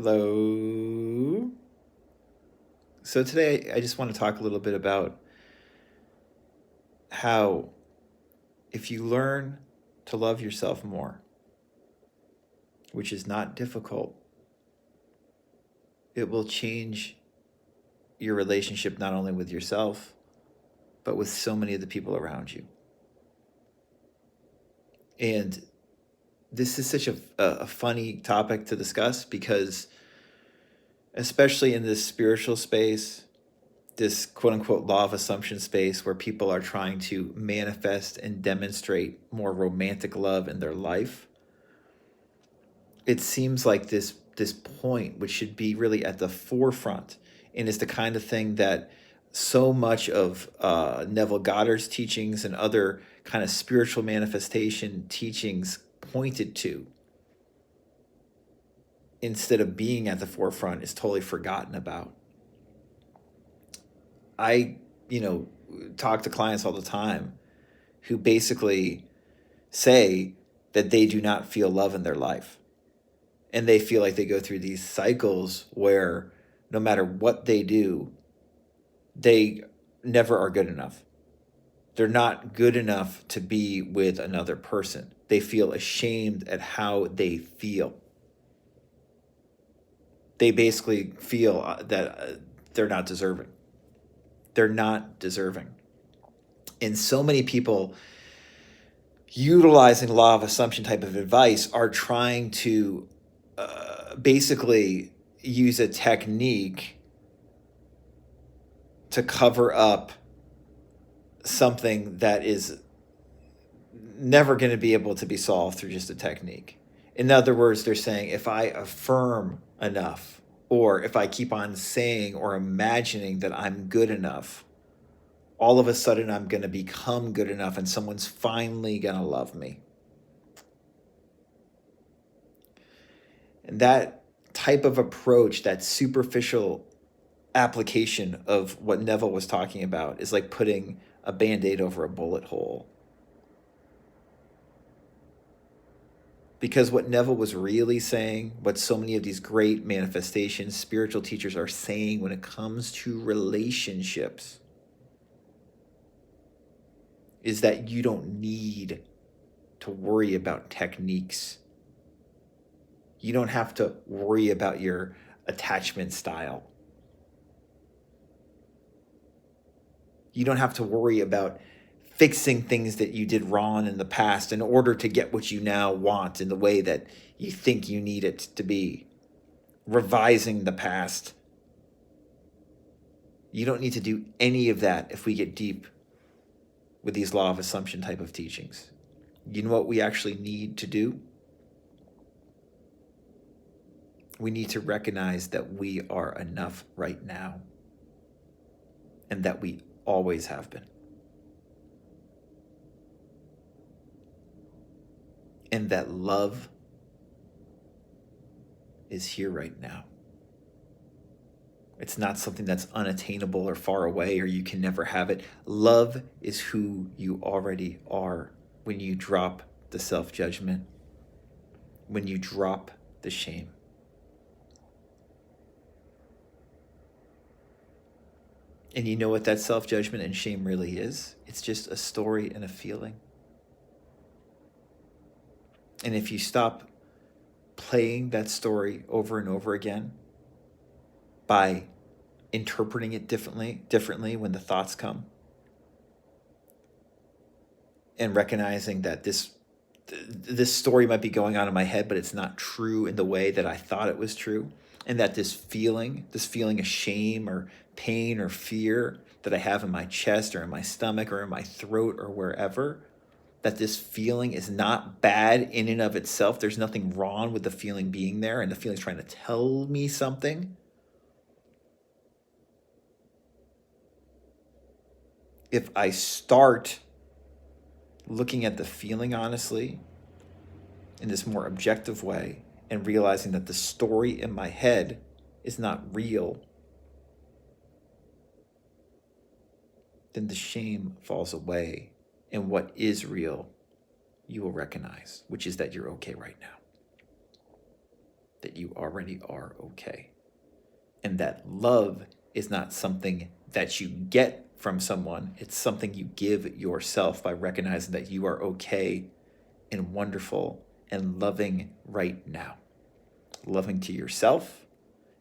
Hello. So today I just want to talk a little bit about how if you learn to love yourself more, which is not difficult, it will change your relationship not only with yourself, but with so many of the people around you. And this is such a funny topic to discuss because, especially in this spiritual space, this quote unquote law of assumption space where people are trying to manifest and demonstrate more romantic love in their life, it seems like this point which should be really at the forefront and is the kind of thing that so much of Neville Goddard's teachings and other kind of spiritual manifestation teachings pointed to, instead of being at the forefront, is totally forgotten about. I, you know, talk to clients all the time who basically say that they do not feel love in their life. And they feel like they go through these cycles where no matter what they do, they never are good enough. They're not good enough to be with another person. They feel ashamed at how they feel. They basically feel that they're not deserving. They're not deserving. And so many people utilizing law of assumption type of advice are trying to basically use a technique to cover up something that is never going to be able to be solved through just a technique. In other words, they're saying if I affirm enough, or if I keep on saying or imagining that I'm good enough, all of a sudden I'm going to become good enough and someone's finally going to love me. And that type of approach, that superficial application of what Neville was talking about, is like putting a band-aid over a bullet hole. Because what Neville was really saying, what so many of these great manifestations, spiritual teachers are saying when it comes to relationships, is that you don't need to worry about techniques. You don't have to worry about your attachment style. You don't have to worry about fixing things that you did wrong in the past in order to get what you now want in the way that you think you need it to be. Revising the past. You don't need to do any of that if we get deep with these law of assumption type of teachings. You know what we actually need to do? We need to recognize that we are enough right now, and that we always have been. And that love is here right now. It's not something that's unattainable or far away or you can never have it. Love is who you already are when you drop the self-judgment, when you drop the shame. And you know what that self-judgment and shame really is? It's just a story and a feeling. And if you stop playing that story over and over again by interpreting it differently when the thoughts come, and recognizing that this story might be going on in my head, but it's not true in the way that I thought it was true, and that this feeling of shame or pain or fear that I have in my chest or in my stomach or in my throat or wherever, that this feeling is not bad in and of itself. There's nothing wrong with the feeling being there, and the feeling's trying to tell me something. If I start looking at the feeling honestly in this more objective way and realizing that the story in my head is not real, then the shame falls away, and what is real you will recognize, which is that you're okay right now. that you already are okay. And that love is not something that you get from someone, it's something you give yourself by recognizing that you are okay and wonderful and loving right now. Loving to yourself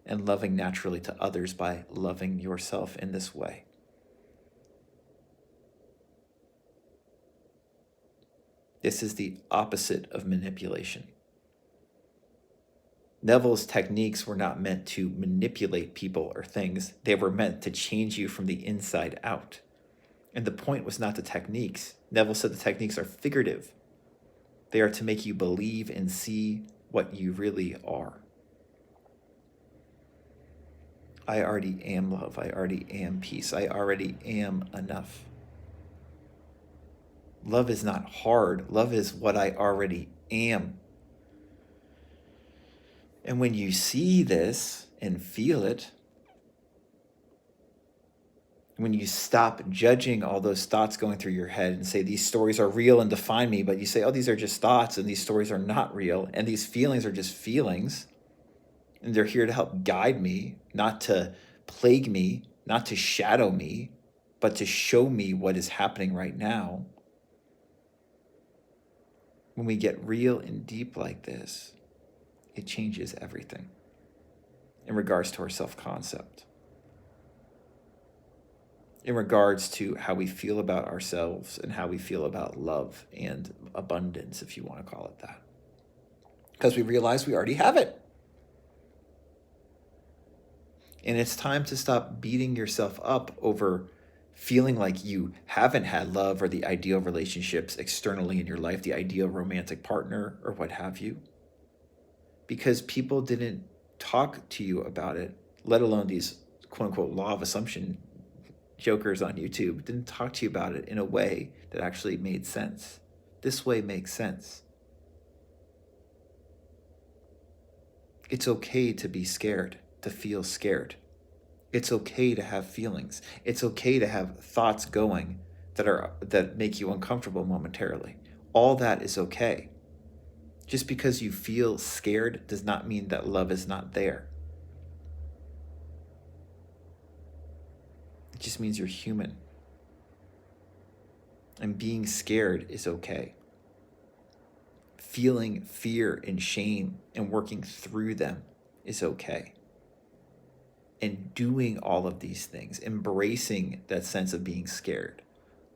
and loving naturally to others by loving yourself in this way. This is the opposite of manipulation. Neville's techniques were not meant to manipulate people or things. They were meant to change you from the inside out. And the point was not the techniques. Neville said the techniques are figurative. They are to make you believe and see what you really are. I already am love. I already am peace. I already am enough. Love is not hard. Love is what I already am. And when you see this and feel it, when you stop judging all those thoughts going through your head and say these stories are real and define me, but you say, oh, these are just thoughts and these stories are not real and these feelings are just feelings and they're here to help guide me, not to plague me, not to shadow me, but to show me what is happening right now. When we get real and deep like this, it changes everything in regards to our self-concept, in regards to how we feel about ourselves and how we feel about love and abundance, if you want to call it that. Because we realize we already have it. And it's time to stop beating yourself up over feeling like you haven't had love or the ideal relationships externally in your life, the ideal romantic partner or what have you. Because people didn't talk to you about it, let alone these quote unquote law of assumption jokers on YouTube didn't talk to you about it in a way that actually made sense. This way makes sense. It's okay to be scared, to feel scared. It's okay to have feelings. It's okay to have thoughts going that make you uncomfortable momentarily. All that is okay. Just because you feel scared does not mean that love is not there. It just means you're human. And being scared is okay. Feeling fear and shame and working through them is okay. And doing all of these things, embracing that sense of being scared,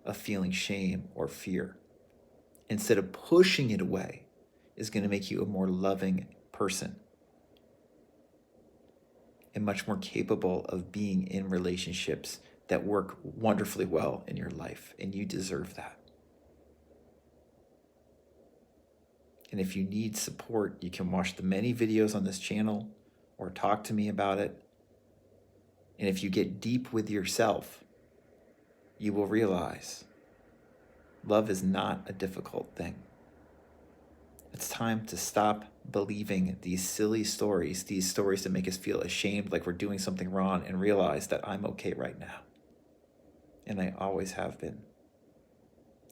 of feeling shame or fear, instead of pushing it away, is going to make you a more loving person and much more capable of being in relationships that work wonderfully well in your life, and you deserve that. And if you need support, you can watch the many videos on this channel or talk to me about it. And if you get deep with yourself, you will realize love is not a difficult thing. It's time to stop believing these silly stories, these stories that make us feel ashamed like we're doing something wrong, and realize that I'm okay right now. And I always have been.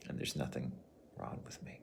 And there's nothing wrong with me.